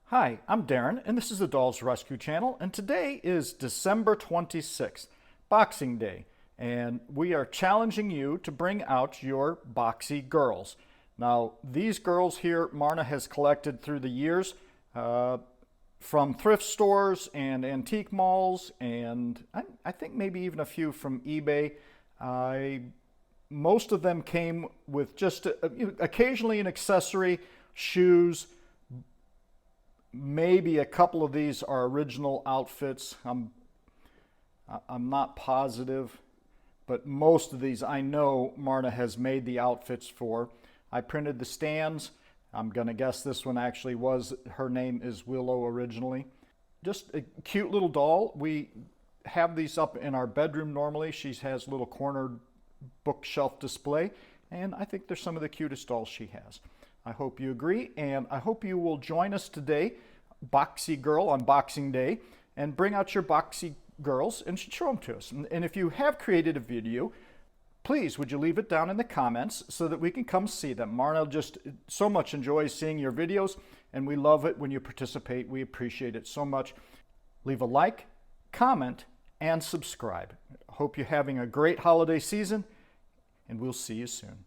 Hi, I'm Darren, and this is the Dolls Rescue Channel, and today is December 26th, Boxing Day, and we are challenging you to bring out your Boxy girls. Now, these girls here, Marna has collected through the years from thrift stores and antique malls, and I think maybe even a few from eBay. Most of them came with just occasionally an accessory, shoes. Maybe a couple of these are original outfits. I'm not positive, but most of these I know Marna has made the outfits for. I printed the stands. I'm gonna guess this one actually was, her name is Willow originally. Just a cute little doll. We have these up in our bedroom normally. She has a little corner bookshelf display, and I think they're some of the cutest dolls she has. I hope you agree, and I hope you will join us today, Boxy Girl, on Boxing Day, and bring out your Boxy girls and show them to us. And if you have created a video, please would you leave it down in the comments so that we can come see them. Marna just so much enjoys seeing your videos, and we love it when you participate. We appreciate it so much. Leave a like, comment, and subscribe. Hope you're having a great holiday season, and we'll see you soon.